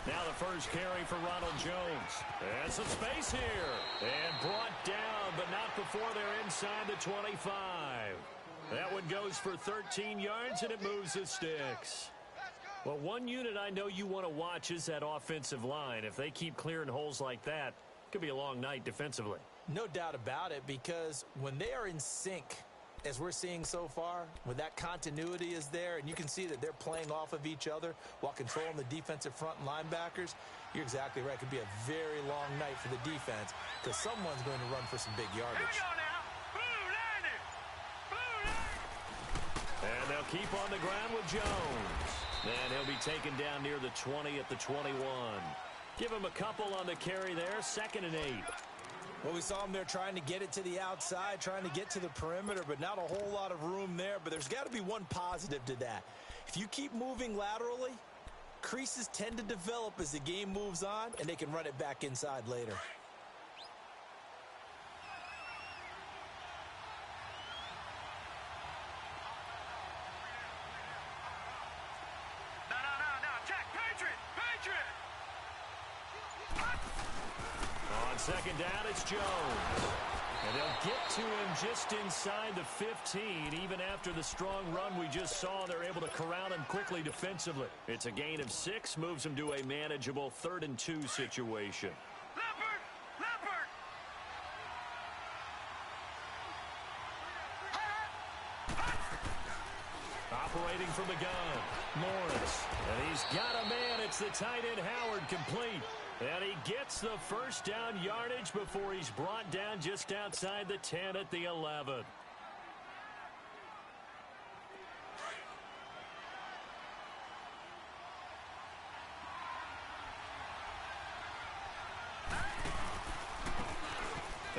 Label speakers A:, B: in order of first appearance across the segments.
A: Now the first carry for Ronald Jones. And some space here. And brought down, but not before they're inside the 25. That one goes for 13 yards, and it moves the sticks. Well, one unit I know you want to watch is that offensive line. If they keep clearing holes like that, it could be a long night defensively.
B: No doubt about it, because when they are in sync, as we're seeing so far, when that continuity is there and you can see that they're playing off of each other while controlling the defensive front linebackers, you're exactly right. It could be a very long night for the defense because someone's going to run for some big yardage.
A: And they'll keep on the ground with Jones. And he'll be taken down near the 20 at the 21. Give him a couple on the carry there, 2nd and 8.
B: Well, we saw him there trying to get it to the outside, trying to get to the perimeter, but not a whole lot of room there. But there's got to be one positive to that. If you keep moving laterally, creases tend to develop as the game moves on, and they can run it back inside later.
A: Second down, it's Jones. And they'll get to him just inside the 15. Even after the strong run we just saw, they're able to corral him quickly defensively. It's a gain of 6, moves him to a manageable 3rd and 2 situation. Leopard! Operating from the gun, Lawrence. And he's got a man. It's the tight end, Howard, complete. And he gets the first down yardage before he's brought down just outside the 10 at the 11.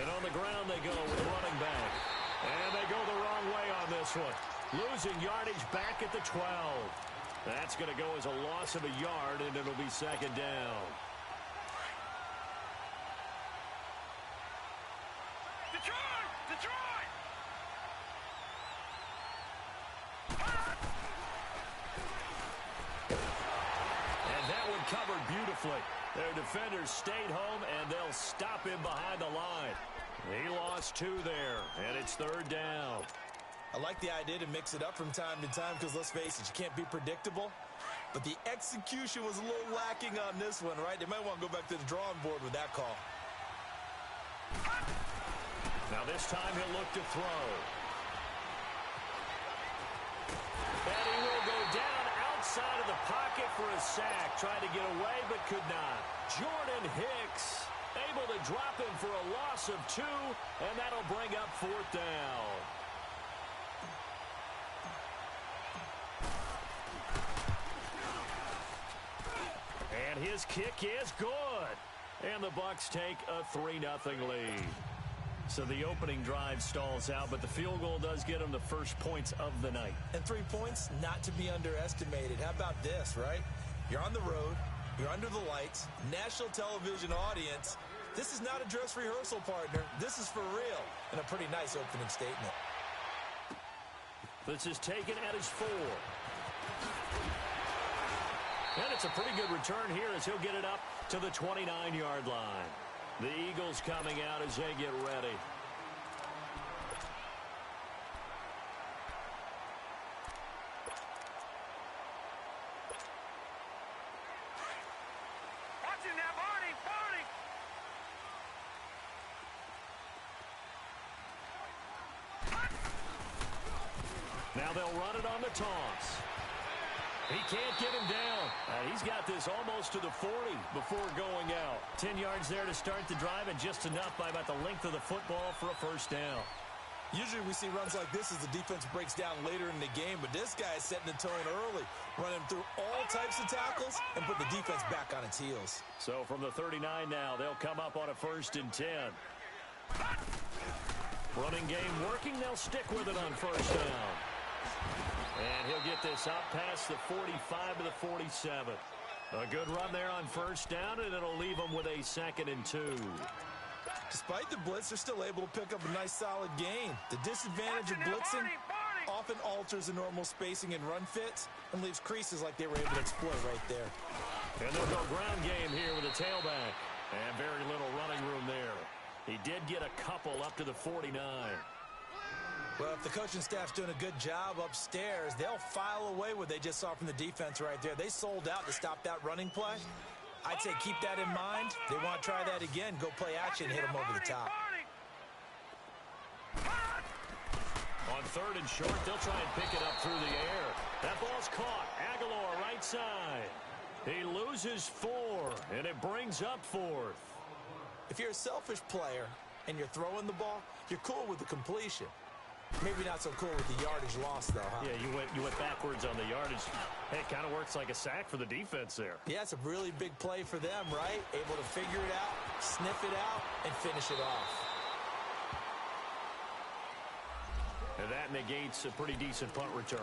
A: And on the ground they go with running back. And they go the wrong way on this one. Losing yardage back at the 12. That's going to go as a loss of a yard, and it'll be 2nd down. Detroit! And that one covered beautifully. Their defenders stayed home, and they'll stop him behind the line. He lost 2 there, and it's 3rd down.
B: I like the idea to mix it up from time to time because, let's face it, you can't be predictable. But the execution was a little lacking on this one, right? They might want to go back to the drawing board with that call.
A: Now this time he'll look to throw. And he will go down outside of the pocket for a sack. Tried to get away but could not. Jordan Hicks able to drop him for a loss of 2, and that'll bring up 4th down. And his kick is good. And the Bucs take a 3-0 lead. So the opening drive stalls out, but the field goal does get them the first points of the night.
B: And 3 points, not to be underestimated. How about this, right? You're on the road. You're under the lights. National television audience. This is not a dress rehearsal, partner. This is for real. And a pretty nice opening statement.
A: This is taken at his 4. And it's a pretty good return here as he'll get it up to the 29-yard line. The Eagles coming out as they get ready. Watching that, Barney! Now they'll run it on the toss. He can't get him down. He's got this almost to the 40 before going out. 10 yards there to start the drive, and just enough by about the length of the football for a first down.
B: Usually we see runs like this as the defense breaks down later in the game, but this guy is setting the tone early, running through all types of tackles and put the defense back on its heels.
A: So from the 39 now, they'll come up on a 1st and 10. Running game working. They'll stick with it on first down. And he'll get this up past the 45 to the 47. A good run there on first down, and it'll leave them with a 2nd and 2.
B: Despite the blitz, they're still able to pick up a nice solid gain. The disadvantage of blitzing, often alters the normal spacing and run fits and leaves creases like they were able to exploit right there.
A: And they'll go ground game here with a tailback. And very little running room there. He did get a couple up to the 49.
B: Well, if the coaching staff's doing a good job upstairs, they'll file away what they just saw from the defense right there. They sold out to stop that running play. I'd say keep that in mind. If they want to try that again, go play action, hit them over the top.
A: On third and short, they'll try and pick it up through the air. That ball's caught. Aguilar right side. He loses 4, and it brings up 4th.
B: If you're a selfish player and you're throwing the ball, you're cool with the completion. Maybe not so cool with the yardage loss, though, huh?
A: Yeah, you went backwards on the yardage. Hey, it kind of works like a sack for the defense there.
B: Yeah, it's a really big play for them, right? Able to figure it out, sniff it out, and finish it off.
A: And that negates a pretty decent punt return.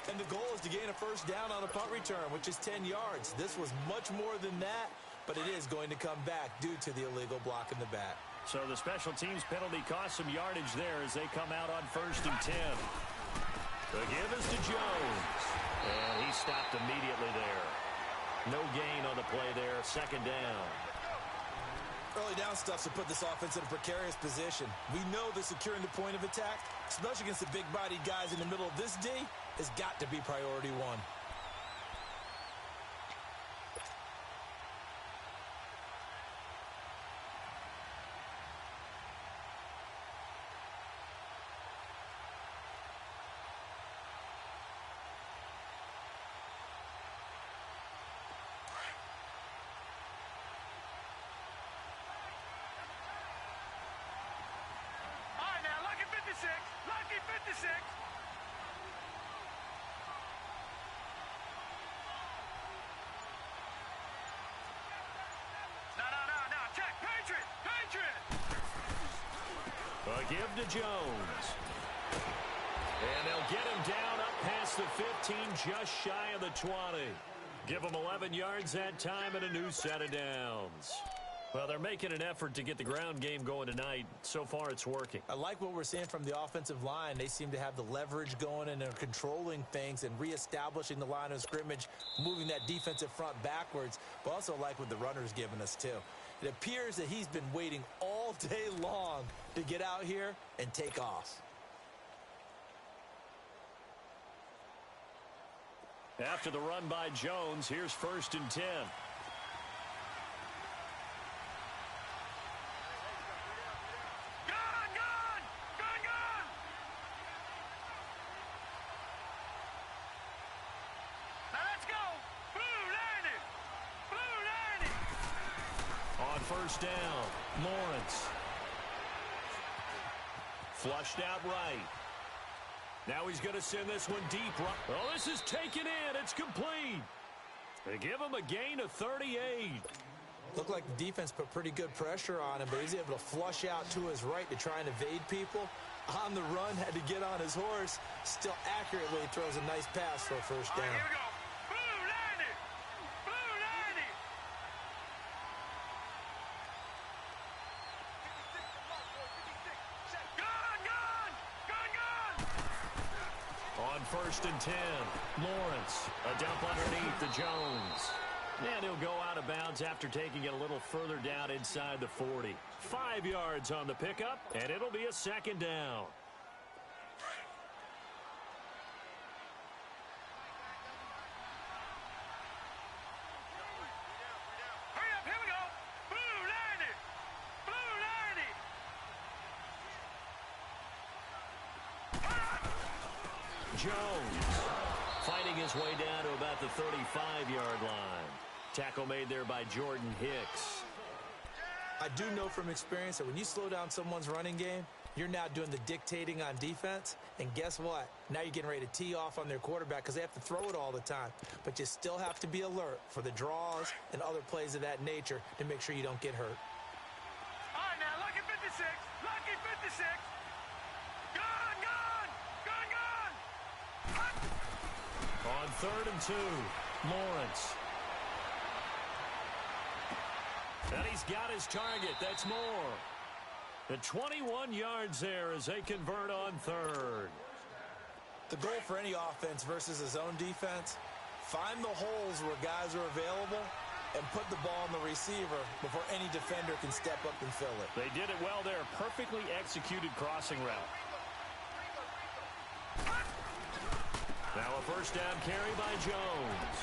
B: And the goal is to gain a first down on a punt return, which is 10 yards. This was much more than that, but it is going to come back due to the illegal block in the back.
A: So the special teams penalty cost some yardage there as they come out on 1st and 10. The give is to Jones. And he stopped immediately there. No gain on the play there. 2nd down.
B: Early down stuff to put this offense in a precarious position. We know that securing the point of attack, especially against the big-bodied guys in the middle of this D, has got to be priority 1.
C: Lucky 56. No. Check. Patriot.
A: A give to Jones. And they'll get him down up past the 15, just shy of the 20. Give him 11 yards that time and a new set of downs. Well, they're making an effort to get the ground game going tonight. So far, it's working.
B: I like what we're seeing from the offensive line. They seem to have the leverage going and are controlling things and reestablishing the line of scrimmage, moving that defensive front backwards, but also like what the runner's giving us, too. It appears that he's been waiting all day long to get out here and take off.
A: After the run by Jones, here's 1st and 10. First down, Lawrence. Flushed out right. Now he's going to send this one deep. Oh, this is taken in. It's complete. They give him a gain of 38.
B: Looked like the defense put pretty good pressure on him, but he's able to flush out to his right to try and evade people. On the run, had to get on his horse. Still accurately throws a nice pass for a first down.
C: All right, here we go.
A: First and 10. Lawrence. A dump underneath to Jones. And he'll go out of bounds after taking it a little further down inside the 40. 5 yards on the pickup, and it'll be a 2nd down.
C: Hurry up, here we go. Blue landed.
A: Jones fighting his way down to about the 35-yard line. Tackle made there by Jordan Hicks.
B: I do know from experience that when you slow down someone's running game, you're now doing the dictating on defense. And guess what? Now you're getting ready to tee off on their quarterback because they have to throw it all the time. But you still have to be alert for the draws and other plays of that nature to make sure you don't get hurt.
C: All right, now, lucky 56. Lucky 56.
A: On 3rd and 2, Lawrence. And he's got his target. That's more. The 21 yards there as they convert on 3rd.
B: The goal for any offense versus a zone defense, find the holes where guys are available and put the ball on the receiver before any defender can step up and fill it.
A: They did it well there. Perfectly executed crossing route. Now a first down carry by Jones.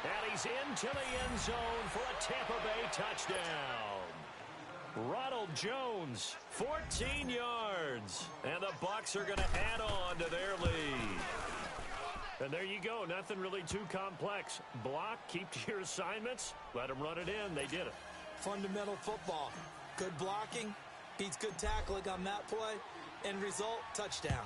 A: And he's into the end zone for a Tampa Bay touchdown. Ronald Jones, 14 yards. And the Bucs are going to add on to their lead. And there you go. Nothing really too complex. Block, keep to your assignments, let them run it in. They did it.
B: Fundamental football. Good blocking beats good tackling on that play. End result, touchdown.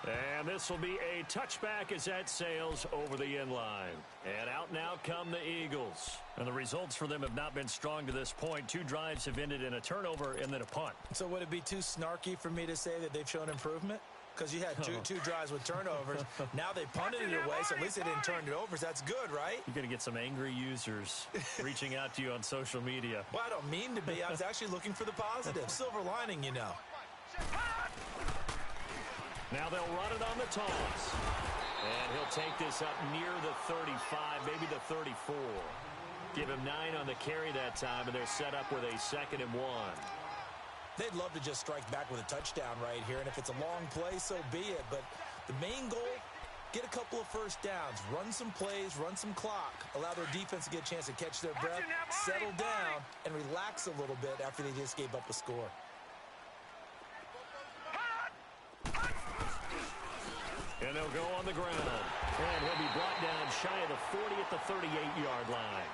A: And this will be a touchback as that sails over the end line. And out now come the Eagles. And the results for them have not been strong to this point. 2 drives have ended in a turnover and then a punt.
B: So would it be too snarky for me to say that they've shown improvement? Because you had two drives with turnovers. Now they punted it away, so at least they didn't turn it over. So that's good, right?
A: You're going to get some angry users reaching out to you on social media.
B: Well, I don't mean to be. I was actually looking for the positive. Silver lining, you know.
A: Now they'll run it on the toss. And he'll take this up near the 35, maybe the 34. Give him 9 on the carry that time, and they're set up with a 2nd and 1.
B: They'd love to just strike back with a touchdown right here, and if it's a long play, so be it. But the main goal, get a couple of first downs, run some plays, run some clock, allow their defense to get a chance to catch their breath, settle down, and relax a little bit after they just gave up a score.
A: And they'll go on the ground. And he'll be brought down shy of the 40 at the 38-yard line.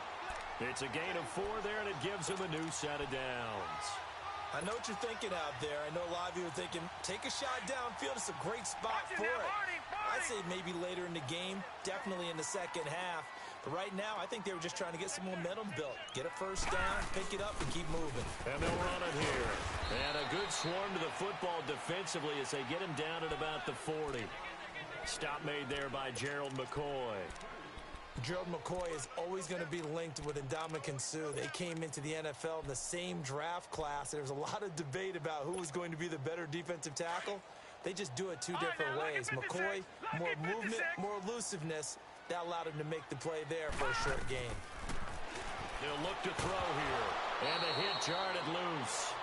A: It's a gain of 4 there, and it gives him a new set of downs.
B: I know what you're thinking out there. I know a lot of you are thinking, take a shot downfield. It's a great spot for it. I'd say maybe later in the game, definitely in the second half. But right now, I think they were just trying to get some momentum built. Get a first down, pick it up, and keep moving.
A: And they'll run it here. And a good swarm to the football defensively as they get him down at about the 40. Stop made there by Gerald McCoy.
B: Gerald McCoy is always going to be linked with Ndamukong Suh. They came into the NFL in the same draft class. There was a lot of debate about who was going to be the better defensive tackle. They just do it 2 different ways. McCoy, more movement, more elusiveness. That allowed him to make the play there for a short gain.
A: They'll look to throw here. And the hit jarred it loose.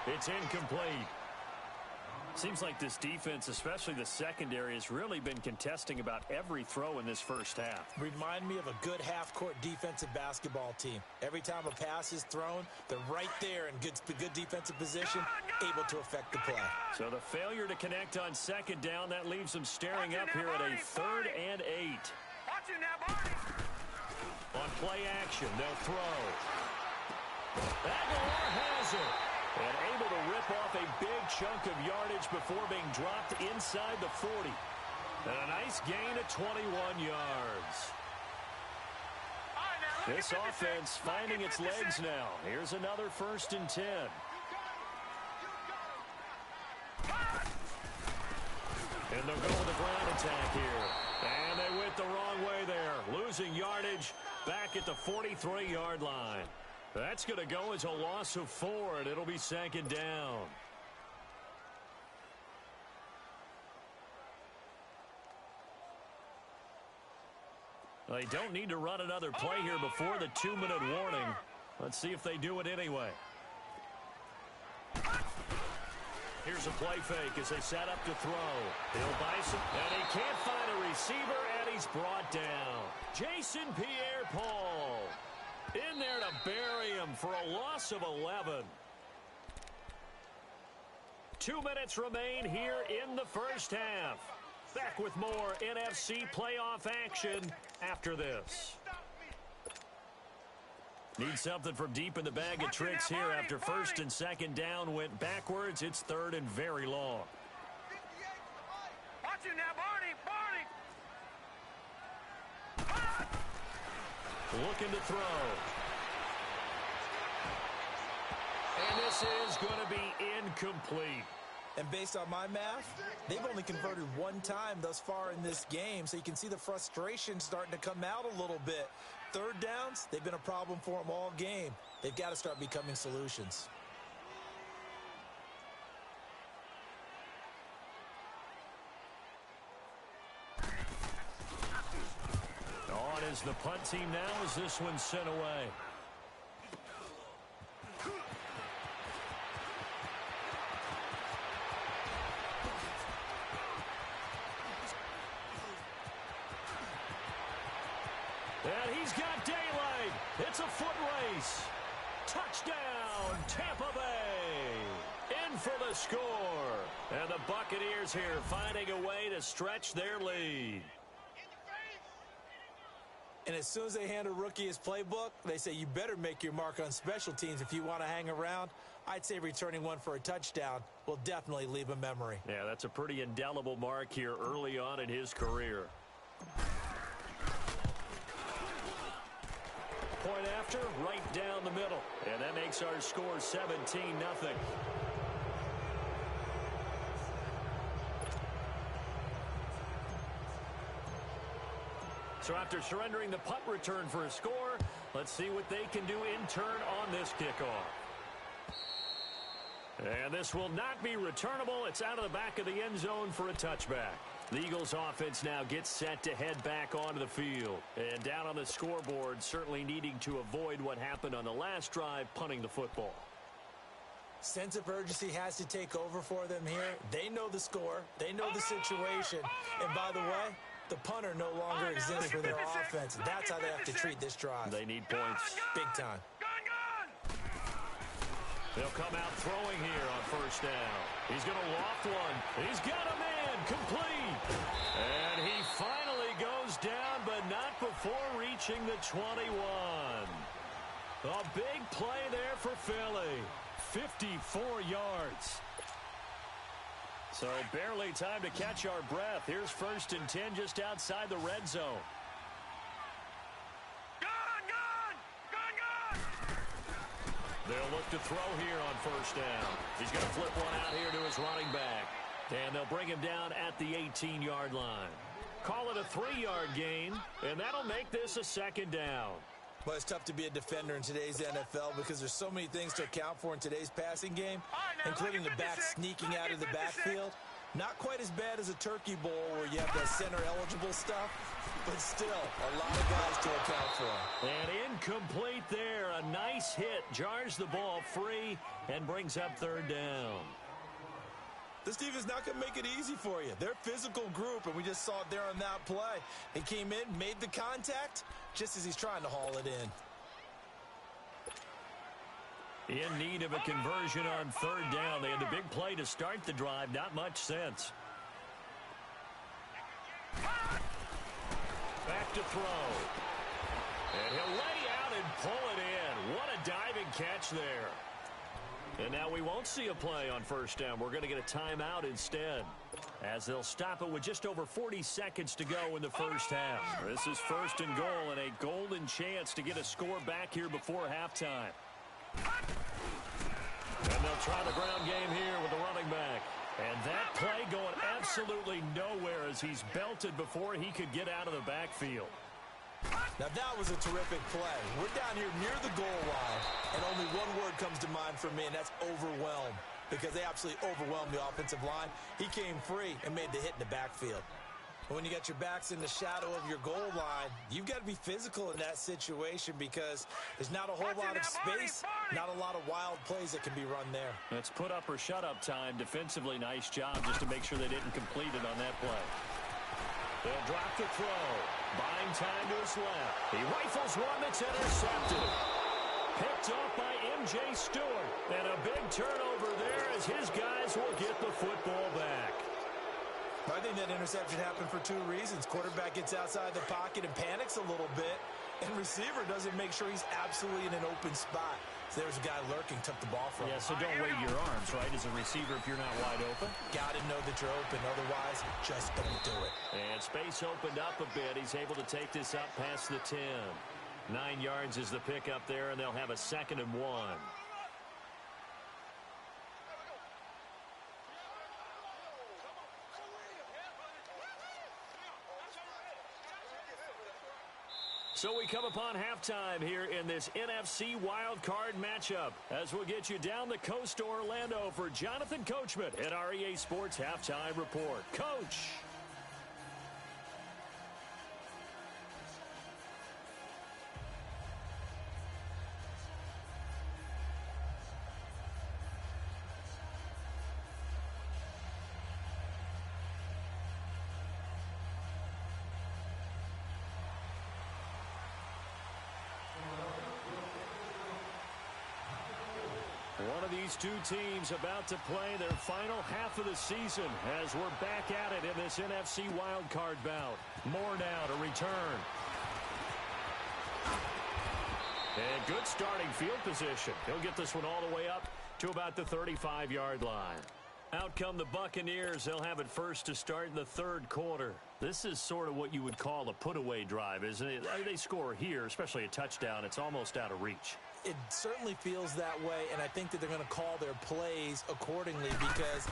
A: It's incomplete. Seems like this defense, especially the secondary, has really been contesting about every throw in this first half.
B: Remind me of a good half-court defensive basketball team. Every time a pass is thrown, they're right there in good defensive position, able to affect the play.
A: So the failure to connect on 2nd down, that leaves them staring up here at a 3rd and 8. On play action, they'll throw. Aguilar has it. And able to rip off a big chunk of yardage before being dropped inside the 40. And a nice gain of 21 yards. This offense finding its legs now. Here's another 1st and 10. And they'll go with a ground attack here. And they went the wrong way there. Losing yardage back at the 43-yard line. That's going to go as a loss of 4, and it'll be 2nd down. They don't need to run another play here before the 2-minute warning. Let's see if they do it anyway. Here's a play fake as they set up to throw. Bill Bison, and he can't find a receiver, and he's brought down. Jason Pierre-Paul in there to bury him for a loss of 11. 2 minutes remain here in the first half. Back with more NFC playoff action after this. Need something from deep in the bag of tricks here after 1st and 2nd down went backwards. It's 3rd and very long.
C: Watch it now, Barney.
A: Looking to throw. And this is going to be incomplete.
B: And based on my math, they've only converted 1 time thus far in this game, so you can see the frustration starting to come out a little bit. 3rd downs, they've been a problem for them all game. They've got to start becoming solutions.
A: is the punt team now as this one's sent away. And he's got daylight. It's a foot race. Touchdown, Tampa Bay. In for the score. And the Buccaneers here finding a way to stretch their lead.
B: And as soon as they hand a rookie his playbook, they say you better make your mark on special teams if you want to hang around. I'd say returning one for a touchdown will definitely leave a memory.
A: Yeah, that's a pretty indelible mark here early on in his career. Point after, right down the middle. And that makes our score 17-0. So after surrendering the punt return for a score, let's see what they can do in turn on this kickoff. And this will not be returnable. It's out of the back of the end zone for a touchback. The Eagles offense now gets set to head back onto the field. And down on the scoreboard, certainly needing to avoid what happened on the last drive, punting the football.
B: Sense of urgency has to take over for them here. They know the score. They know the situation. And by the way, the punter no longer exists for their offense. That's how they have to treat this drive.
A: They need points.
B: Big time.
A: They'll come out throwing here on first down. He's going to loft one. He's got a man complete. And he finally goes down, but not before reaching the 21. A big play there for Philly. 54 yards. So barely time to catch our breath. Here's 1st and 10 just outside the red zone. They'll look to throw here on first down. He's going to flip one out here to his running back. And they'll bring him down at the 18-yard line. Call it a 3-yard gain, and that'll make this a 2nd down.
B: Well, it's tough to be a defender in today's NFL because there's so many things to account for in today's passing game, including the back sneaking out of the backfield. Not quite as bad as a turkey bowl where you have the center-eligible stuff, but still a lot of guys to account for.
A: And incomplete there. A nice hit. Jars the ball free and brings up 3rd down.
B: This defense is not going to make it easy for you. They're a physical group, and we just saw it there on that play. He came in, made the contact, just as he's trying to haul it in.
A: In need of a conversion on 3rd down. They had the big play to start the drive. Not much sense. Back to throw. And he'll lay out and pull it in. What a diving catch there. And now we won't see a play on 1st down. We're going to get a timeout instead, as they'll stop it with just over 40 seconds to go in the first half. This is 1st and goal and a golden chance to get a score back here before halftime. And they'll try the ground game here with the running back. And that play going absolutely nowhere as he's belted before he could get out of the backfield.
B: Now, that was a terrific play. We're down here near the goal line, and only one word comes to mind for me, and that's overwhelmed, because they absolutely overwhelmed the offensive line. He came free and made the hit in the backfield. But when you got your backs in the shadow of your goal line, you've got to be physical in that situation because there's not a whole lot of space, not a lot of wild plays that can be run there.
A: It's put up or shut up time. Defensively, nice job just to make sure they didn't complete it on that play. They'll drop the throw. Buying time to his left. He rifles one that's intercepted. Picked off by M.J. Stewart. And a big turnover there as his guys will get the football back.
B: I think that interception happened for 2 reasons. Quarterback gets outside the pocket and panics a little bit. And receiver doesn't make sure he's absolutely in an open spot. So there's a guy lurking, took the ball from him.
A: Yeah, so don't wave your arms, right, as a receiver if you're not wide open.
B: Got to know that you're open. Otherwise, just don't do it.
A: And space opened up a bit. He's able to take this up past the 10. 9 yards is the pickup there, and they'll have a 2nd and 1. So we come upon halftime here in this NFC wildcard matchup as we'll get you down the coast to Orlando for Jonathan Coachman at our EA Sports Halftime Report. Coach. One of these two teams about to play their final half of the season as we're back at it in this NFC wildcard bout. More now to return. And good starting field position. He'll get this one all the way up to about the 35-yard line. Out come the Buccaneers. They'll have it first to start in the third quarter. This is sort of what you would call a put-away drive, isn't it? They score here, especially a touchdown. It's almost out of reach.
B: It certainly feels that way, and I think that they're going to call their plays accordingly because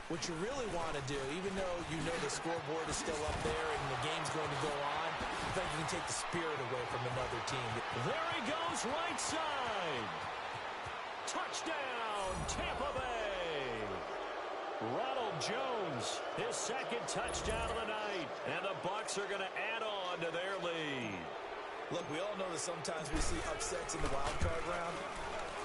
B: what you really want to do, even though you know the scoreboard is still up there and the game's going to go on, I think you can take the spirit away from another team.
A: There he goes, right side. Touchdown, Tampa Bay. Ronald Jones, his second touchdown of the night, and the Bucs are going to add on to their lead.
B: Look, we all know that sometimes we see upsets in the wild card round,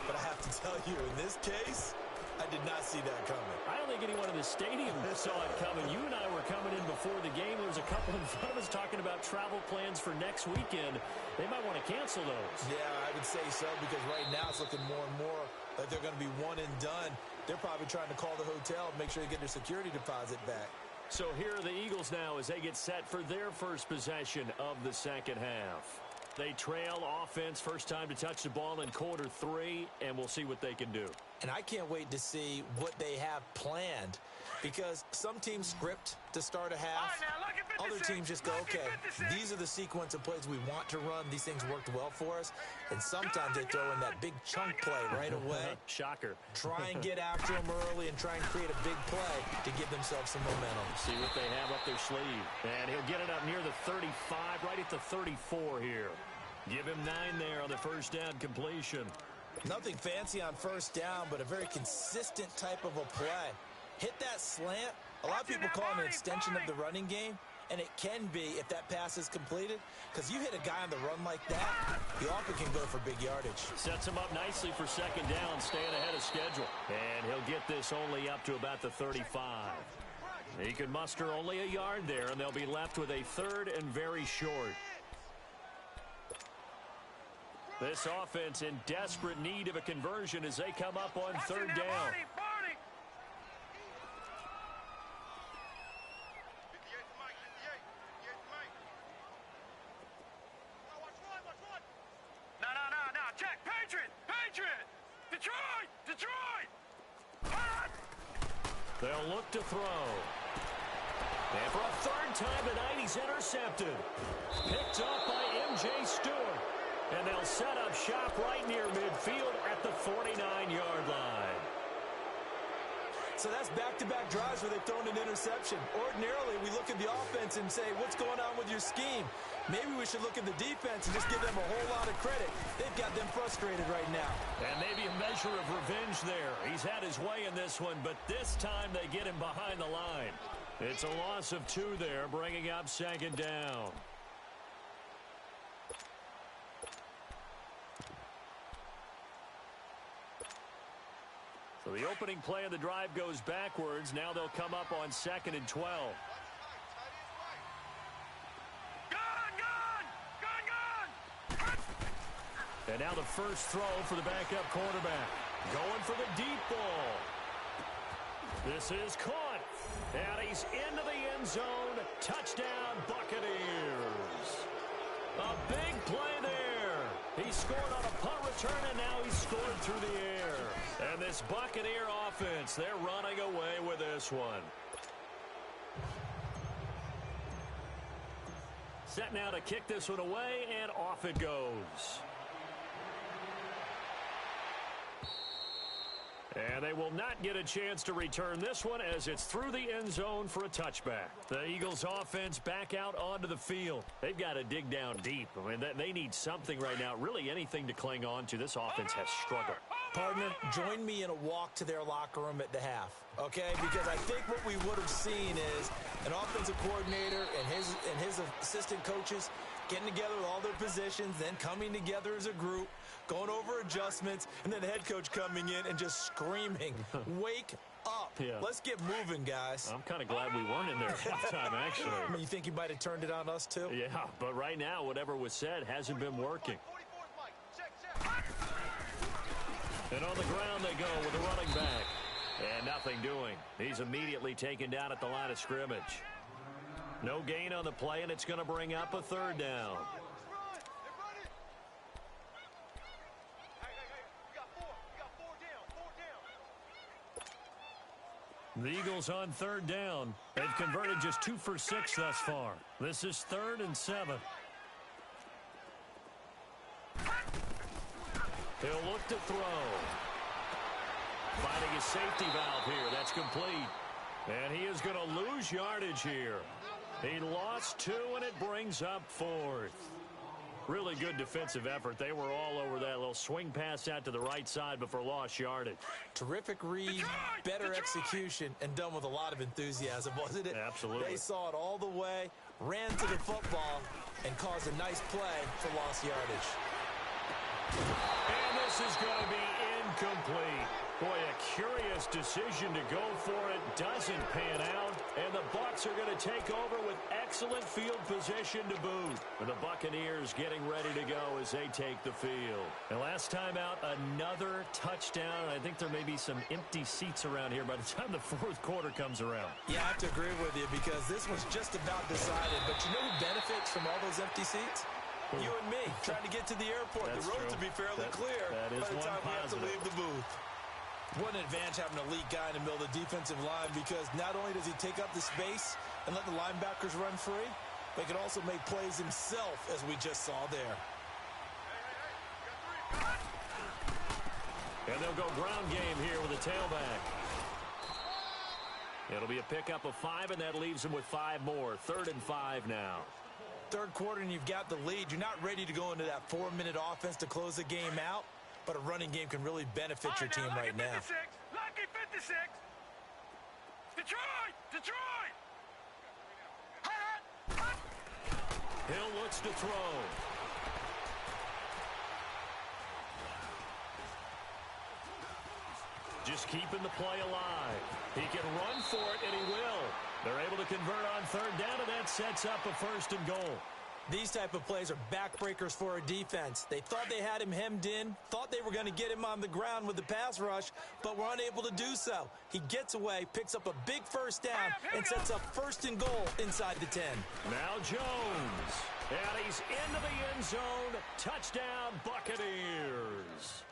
B: but I have to tell you, in this case, I did not see that coming.
A: I don't think anyone in the stadium saw it coming. You and I were coming in before the game. There was a couple in front of us talking about travel plans for next weekend. They might want to cancel those.
B: Yeah, I would say so, because right now it's looking more and more like they're going to be one and done. They're probably trying to call the hotel and make sure they get their security deposit back.
A: So here are the Eagles now as they get set for their first possession of the second half. They trail offense, first time to touch the ball in quarter 3, and we'll see what they can do.
B: And I can't wait to see what they have planned, because some teams script to start a half. Other teams just go, okay, these are the sequence of plays we want to run. These things worked well for us. And sometimes they throw in that big chunk play right away.
A: Shocker.
B: Try and get after them early and try and create a big play to give themselves some momentum.
A: See what they have up their sleeve. And he'll get it up near the 35, right at the 34 here. Give him 9 there on the first down completion.
B: Nothing fancy on first down, but a very consistent type of a play. Hit that slant. A lot of people call it an extension of the running game, and it can be if that pass is completed, because you hit a guy on the run like that, he often can go for big yardage.
A: Sets him up nicely for second down, staying ahead of schedule. And he'll get this only up to about the 35. He can muster only a yard there, and they'll be left with a third and very short. This offense in desperate need of a conversion as they come up on third down.
C: No. Check. Patriot. Detroit.
A: They'll look to throw. And for a third time tonight, he's intercepted. Picked up by M.J. Stewart. And they'll set up shop right near midfield at the 49-yard line.
B: So that's back-to-back drives where they've thrown an interception. Ordinarily, we look at the offense and say, what's going on with your scheme? Maybe we should look at the defense and just give them a whole lot of credit. They've got them frustrated right now.
A: And maybe a measure of revenge there. He's had his way in this one, but this time they get him behind the line. It's a loss of 2 there, bringing up second down. So the opening play of the drive goes backwards. Now they'll come up on 2nd and 12.
C: Gun!
A: And now the first throw for the backup quarterback. Going for the deep ball. This is caught. And he's into the end zone. Touchdown, Buccaneers. A big play there. He scored on a punt return, and now he's scored through the air. And this Buccaneer offense, they're running away with this one. Set now to kick this one away, and off it goes. And they will not get a chance to return this one as it's through the end zone for a touchback. The Eagles offense back out onto the field. They've got to dig down deep. I mean, they need something right now, really anything to cling on to. This offense has struggled.
B: Partner, join me in a walk to their locker room at the half, okay? Because I think what we would have seen is an offensive coordinator and his assistant coaches getting together with all their positions, then coming together as a group, going over adjustments, and then the head coach coming in and just screaming, wake up. Yeah. Let's get moving, guys.
A: I'm kind of glad we weren't in there at halftime, actually.
B: I mean, you think he might have turned it on us, too?
A: Yeah, but right now, whatever was said hasn't been working. And on the ground they go with the running back. And nothing doing. He's immediately taken down at the line of scrimmage. No gain on the play, and it's going to bring up a third down. The Eagles on third down. They've converted just 2 for 6 thus far. This is 3rd and 7. He'll look to throw. Finding his safety valve here. That's complete. And he is going to lose yardage here. He lost 2, and it brings up 4th. Really good defensive effort. They were all over that little swing pass out to the right side before lost yardage.
B: Terrific read, better execution, and done with a lot of enthusiasm, wasn't it?
A: Absolutely.
B: They saw it all the way, ran to the football, and caused a nice play for lost yardage.
A: And this is going to be incomplete. Boy, a curious decision to go for it. Doesn't pan out. And the Bucs are going to take over with excellent field position to boot. And the Buccaneers getting ready to go as they take the field. And last time out, another touchdown. I think there may be some empty seats around here by the time the 4th quarter comes around.
B: Yeah, I have to agree with you because this was just about decided. But you know who benefits from all those empty seats? You and me, trying to get to the airport.
A: That's
B: the road
A: true.
B: to be fairly clear
A: that is
B: by the time we have to
A: positive.
B: leave the booth. What an advantage having an elite guy in the middle of the defensive line because not only does he take up the space and let the linebackers run free, but he can also make plays himself, as we just saw there.
A: And they'll go ground game here with a tailback. It'll be a pickup of 5, and that leaves them with 5 more. 3rd and 5 now.
B: 3rd quarter, and you've got the lead. You're not ready to go into that 4-minute offense to close the game out, but a running game can really benefit your team right now.
C: Lucky 56. Detroit! Detroit!
A: Hill looks to throw. Just keeping the play alive. He can run for it, and he will. They're able to convert on 3rd down, and that sets up a 1st and goal.
B: These type of plays are backbreakers for a defense. They thought they had him hemmed in, thought they were going to get him on the ground with the pass rush, but were unable to do so. He gets away, picks up a big 1st down, and sets up 1st and goal inside the 10.
A: Now Jones. And he's into the end zone. Touchdown, Buccaneers.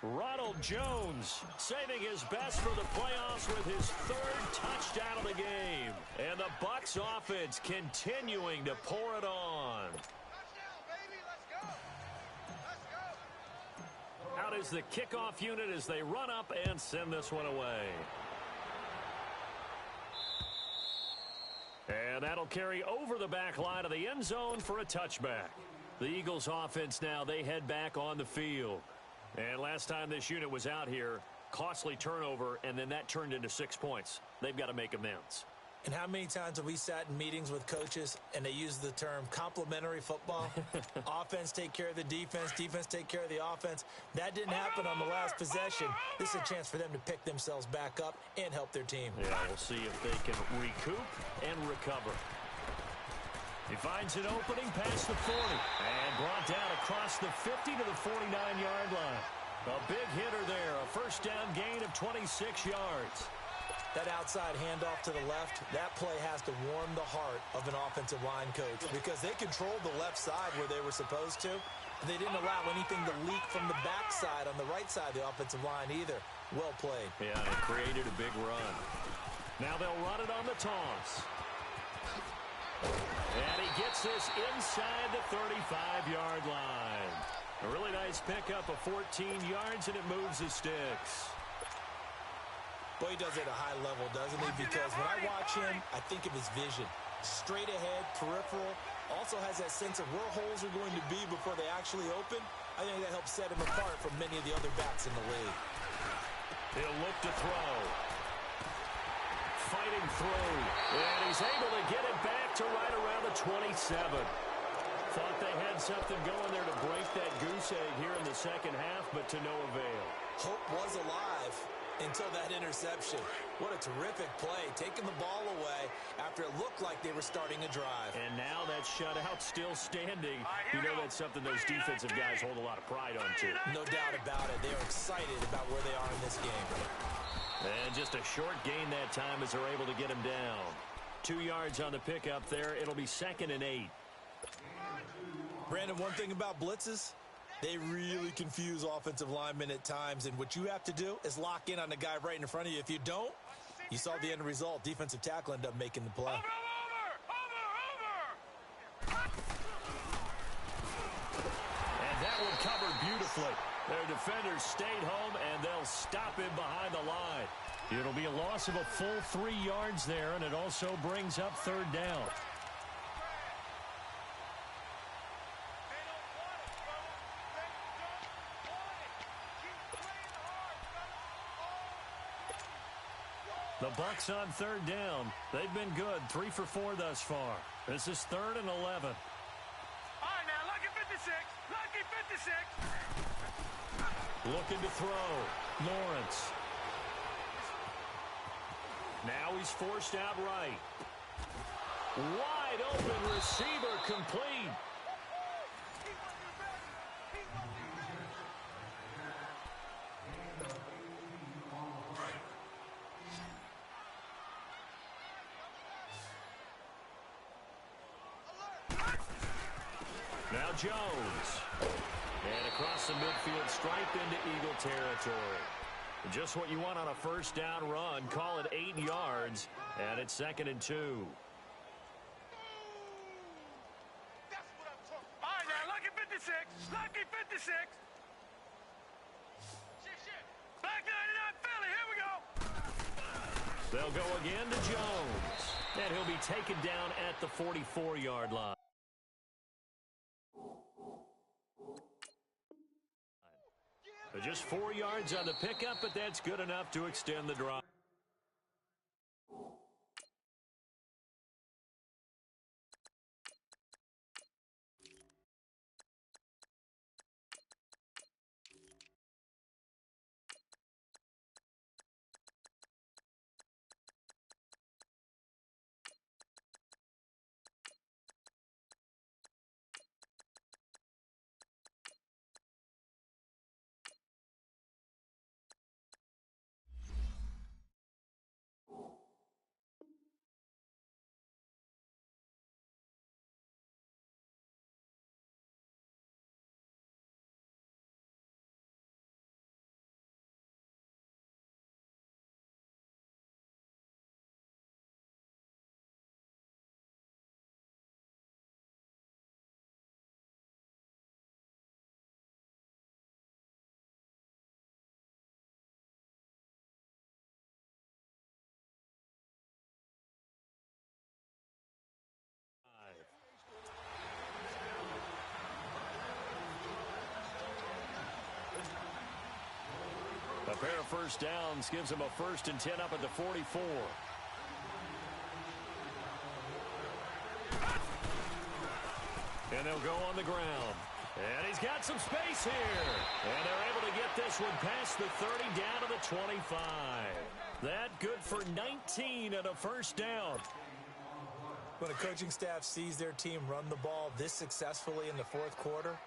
A: Ronald Jones saving his best for the playoffs with his 3rd touchdown of the game. And the Bucs offense continuing to pour it on.
C: Touchdown, baby. Let's go. Let's go.
A: Out is the kickoff unit as they run up and send this one away. And that'll carry over the back line of the end zone for a touchback. The Eagles offense now, they head back on the field. And last time this unit was out here, costly turnover, and then that turned into 6 points. They've got to make amends.
B: And how many times have we sat in meetings with coaches and they use the term complementary football? Offense take care of the defense, defense take care of the offense. That didn't happen on the last possession. This is a chance for them to pick themselves back up and help their team.
A: Yeah, we'll see if they can recoup and recover. He finds an opening past the 40 and brought down across the 50 to the 49-yard line. A big hitter there, a 1st down gain of 26 yards.
B: That outside handoff to the left, that play has to warm the heart of an offensive line coach because they controlled the left side where they were supposed to. They didn't allow anything to leak from the backside on the right side of the offensive line either. Well played.
A: Yeah, it created a big run. Now they'll run it on the toss. And he gets this inside the 35-yard line. A really nice pickup of 14 yards, and it moves the sticks.
B: Boy, he does it at a high level, doesn't he? Because when I watch him, I think of his vision. Straight ahead, peripheral. Also has that sense of where holes are going to be before they actually open. I think that helps set him apart from many of the other backs in the league.
A: He'll look to throw. Fighting through. And he's able to get it back to right around the 27. Thought they had something going there to break that goose egg here in the second half, but to no avail.
B: Hope was alive. Until that interception. What a terrific play, taking the ball away after it looked like they were starting a drive.
A: And now that shutout still standing. You know that's something those defensive guys hold a lot of pride on, too.
B: No doubt about it. They are excited about where they are in this game.
A: And just a short gain that time as they're able to get him down. 2 yards on the pickup there. It'll be 2nd and 8.
B: Brandon, one thing about blitzes, they really confuse offensive linemen at times, and what you have to do is lock in on the guy right in front of you. If you don't, you saw the end result. Defensive tackle ended up making the play.
C: Over!
A: And that one covered beautifully. Their defenders stayed home, and they'll stop him behind the line. It'll be a loss of a full 3 yards there, and it also brings up 3rd down. The Bucs on 3rd down. They've been good, 3 for 4 thus far. This is 3rd and 11.
C: All right, now, lucky 56. Lucky 56.
A: Looking to throw. Lawrence. Now he's forced out right. Wide open receiver complete. Now Jones. And across the midfield, stripe into Eagle territory. Just what you want on a 1st down run. Call it 8 yards, and it's 2nd and 2.
C: All right, now, lucky 56. Lucky 56. Back 99 Philly. Here we go.
A: They'll go again to Jones. And he'll be taken down at the 44-yard line. Just 4 yards on the pickup, but that's good enough to extend the drive. A pair of 1st downs gives them a 1st and 10 up at the 44. And they'll go on the ground. And he's got some space here. And they're able to get this one past the 30 down to the 25. That good for 19 and a 1st down.
B: When a coaching staff sees their team run the ball this successfully in the 4th quarter,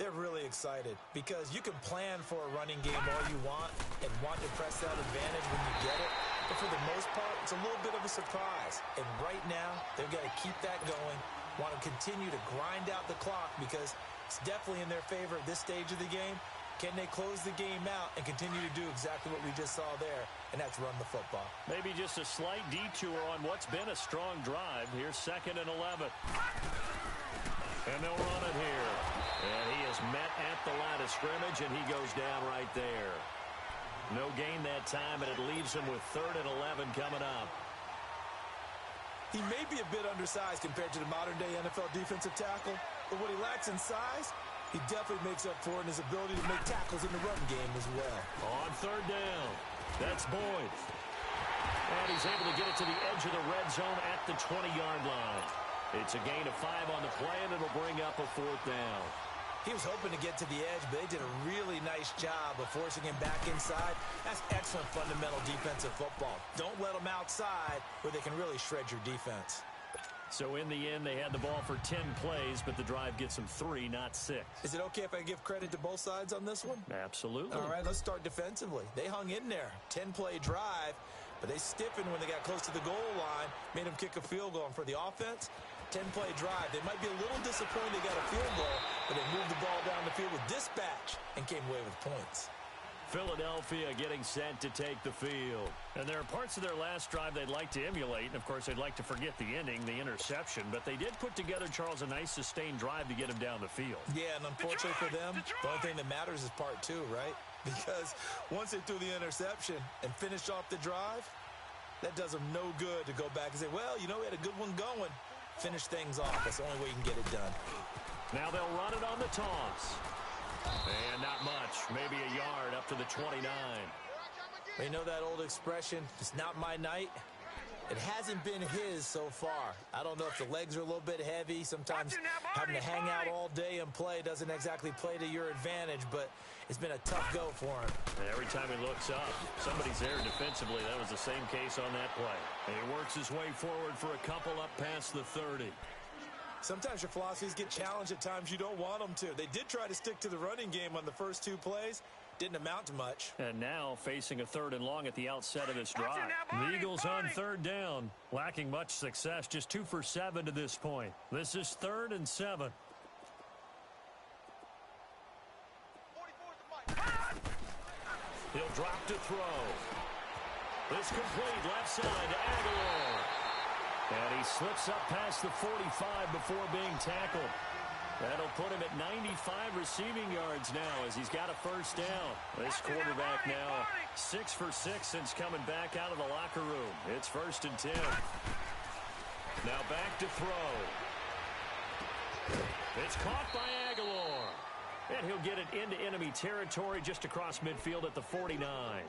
B: they're really excited because you can plan for a running game all you want and want to press that advantage when you get it. But for the most part, it's a little bit of a surprise. And right now, they've got to keep that going, want to continue to grind out the clock because it's definitely in their favor at this stage of the game. Can they close the game out and continue to do exactly what we just saw there, and that's run the football?
A: Maybe just a slight detour on what's been a strong drive. Here's 2nd and 11. And they'll run it here. And he is met at the line of scrimmage, and he goes down right there. No gain that time, and it leaves him with 3rd and 11 coming up.
B: He may be a bit undersized compared to the modern-day NFL defensive tackle, but what he lacks in size, he definitely makes up for in his ability to make tackles in the run game as well.
A: On 3rd down, that's Boyd. And he's able to get it to the edge of the red zone at the 20-yard line. It's a gain of 5 on the play, and it'll bring up a 4th down.
B: He was hoping to get to the edge, but they did a really nice job of forcing him back inside. That's excellent fundamental defensive football. Don't let them outside where they can really shred your defense.
A: So in the end, they had the ball for 10 plays, but the drive gets them 3, not 6.
B: Is it okay if I give credit to both sides on this one?
A: Absolutely.
B: All right, let's start defensively. They hung in there. 10-play drive, but they stiffened when they got close to the goal line, made them kick a field goal. And for the offense, 10-play drive. They might be a little disappointed they got a field goal, but they moved the ball down the field with dispatch and came away with points.
A: Philadelphia getting set to take the field. And there are parts of their last drive they'd like to emulate, and of course they'd like to forget the ending, the interception, but they did put together, Charles, a nice sustained drive to get him down the field.
B: Yeah, and unfortunately for them, the only thing that matters is part 2, right? Because once they threw the interception and finished off the drive, that does them no good to go back and say, well, you know, we had a good one going. Finish things off. That's the only way you can get it done.
A: Now they'll run it on the toss. And not much, maybe a yard up to the 29.
B: You know that old expression, it's not my night? It hasn't been his so far. I don't know if the legs are a little bit heavy. Sometimes having to hang out all day and play doesn't exactly play to your advantage, but it's been a tough go for him.
A: And every time he looks up, somebody's there defensively. That was the same case on that play. And he works his way forward for a couple up past the 30.
B: Sometimes your philosophies get challenged at times you don't want them to. They did try to stick to the running game on the first 2 plays. Didn't amount to much.
A: And now facing a 3rd and long at the outset of this drive. The Eagles on 3rd down, lacking much success, just 2 for 7 to this point. This is 3rd and 7. He'll drop to throw. This complete left side to Aguilar. And he slips up past the 45 before being tackled. That'll put him at 95 receiving yards now as he's got a first down. This quarterback now 6 for 6 since coming back out of the locker room. It's 1st and 10. Now back to throw. It's caught by Aguilar. And he'll get it into enemy territory just across midfield at the 49.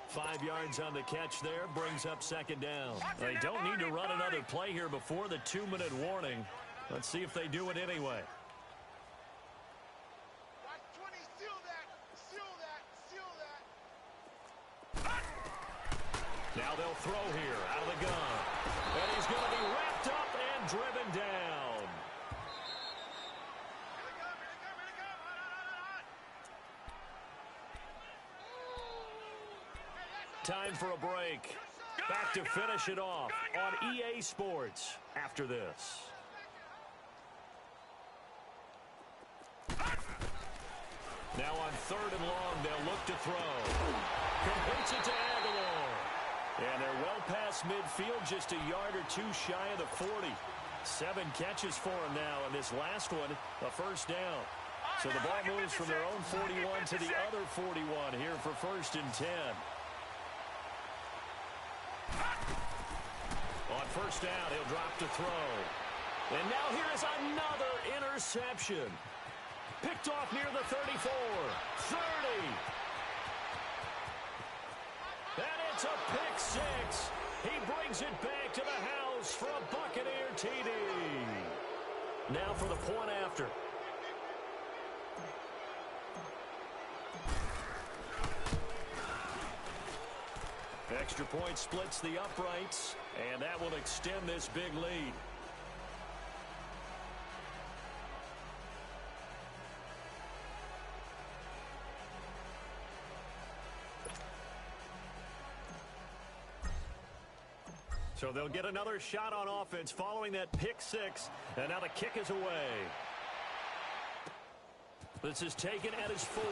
A: 5 yards on the catch there, brings up 2nd down. They don't need to run another play here before the 2-minute warning. Let's see if they do it anyway. Now they'll throw here out of the gun. And he's going to be wrapped up and driven down. Time for a break. Back to finish it off on EA Sports after this. Now on 3rd and long, they'll look to throw. Completes it to Aguilar. And they're well past midfield, just a yard or 2 shy of the 40. 7 catches for him now, and this last one, a first down. So the ball moves from their own 41 to the other 41 here for 1st and 10. On 1st down, he'll drop to throw. And now here is another interception. Picked off near the 34, 30. And it's a pick 6. He brings it back to the house for a Buccaneer TD. Now for the point after. Extra point splits the uprights, and that will extend this big lead. So they'll get another shot on offense following that pick 6, and now the kick is away. This is taken at his 4.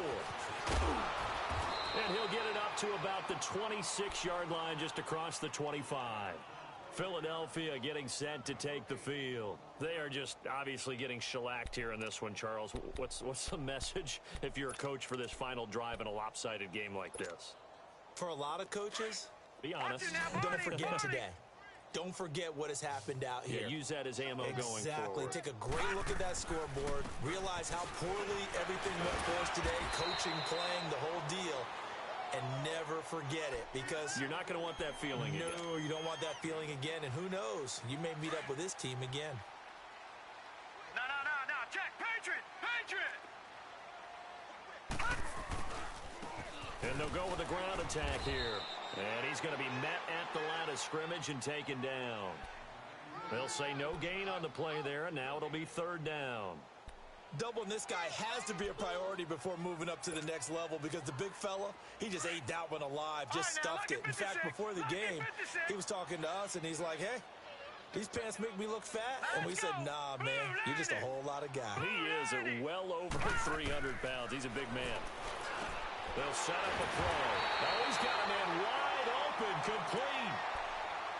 A: And he'll get it up to about the 26-yard line just across the 25. Philadelphia getting set to take the field. They are just obviously getting shellacked here in this one, Charles. What's the message if you're a coach for this final drive in a lopsided game like this?
B: For a lot of coaches,
A: be honest.
B: Don't forget today. Don't forget what has happened out here.
A: Yeah, use that as ammo going forward.
B: Exactly. Take a great look at that scoreboard. Realize how poorly everything went for us today. Coaching, playing, the whole deal. And never forget it, because
A: you're not going to want that feeling again.
B: No, you don't want that feeling again. And who knows? You may meet up with this team again.
C: No. Check. Patriot.
A: And they'll go with the ground attack here. And he's going to be met at the line of scrimmage and taken down. They'll say no gain on the play there, and now it'll be third down.
B: Doubling this guy has to be a priority before moving up to the next level because the big fella, he just ate that one alive, just stuffed it. In fact, before the game, he was talking to us, and he's like, hey, these pants make me look fat. And we said, nah, man, you're just a whole lot of guy.
A: He is at well over 300 pounds. He's a big man. They'll set up a throw. Oh, he's got a man wide open, complete.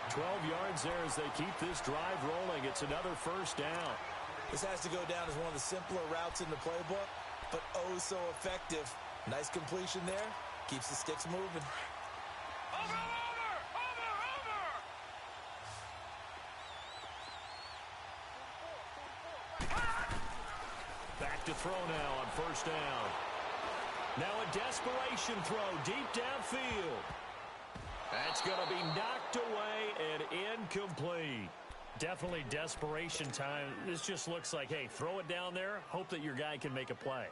A: 12 yards there as they keep this drive rolling. It's another first down.
B: This has to go down as one of the simpler routes in the playbook, but oh so effective. Nice completion there. Keeps the sticks moving.
C: Over!
A: Back to throw now on first down. Now a desperation throw deep downfield. That's going to be knocked away and incomplete.
D: Definitely desperation time. This just looks like, hey, throw it down there, hope that your guy can make a play.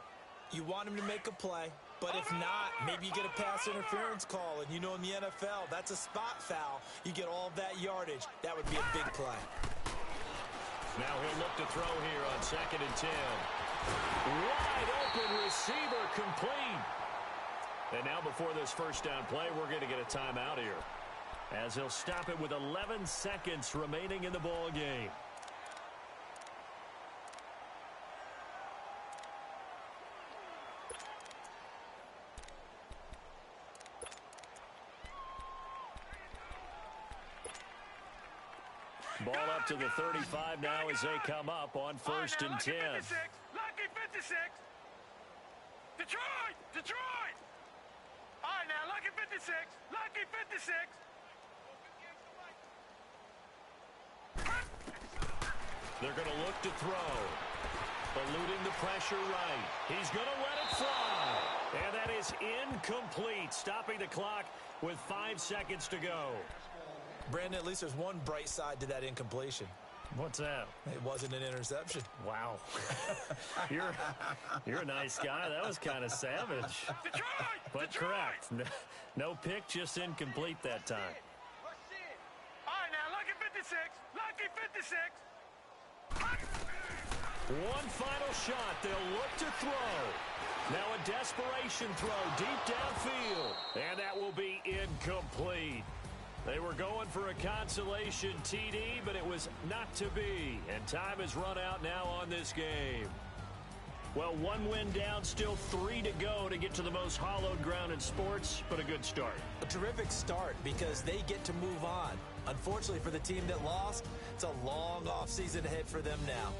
B: You want him to make a play, but if not, maybe you get a pass interference call. And you know in the NFL, that's a spot foul. You get all of that yardage. That would be a big play.
A: Now he'll look to throw here on 2nd and 10. Wide open receiver complete. And now before this first down play, we're going to get a timeout here, as he'll stop it with 11 seconds remaining in the ball game. Ball up to the 35 now as they come up on 1st and 10.
C: Lucky 56. Detroit! All right, now, lucky 56. Lucky 56.
A: They're going to look to throw. Eluding the pressure right. He's going to let it fly. And that is incomplete, stopping the clock with 5 seconds to go.
B: Brandon, at least there's one bright side to that incompletion.
D: What's that?
B: It wasn't an interception.
D: Wow. You're a nice guy. That was kind of savage. But correct. No pick, just incomplete that time.
C: All right, now, lucky 56. Lucky 56.
A: One final shot. They'll look to throw. Now a desperation throw deep downfield. And that will be incomplete. They were going for a consolation TD, but it was not to be. And time has run out now on this game. Well, one win down, still 3 to go to get to the most hallowed ground in sports, but a good start.
B: A terrific start because they get to move on. Unfortunately for the team that lost, it's a long offseason ahead for them now.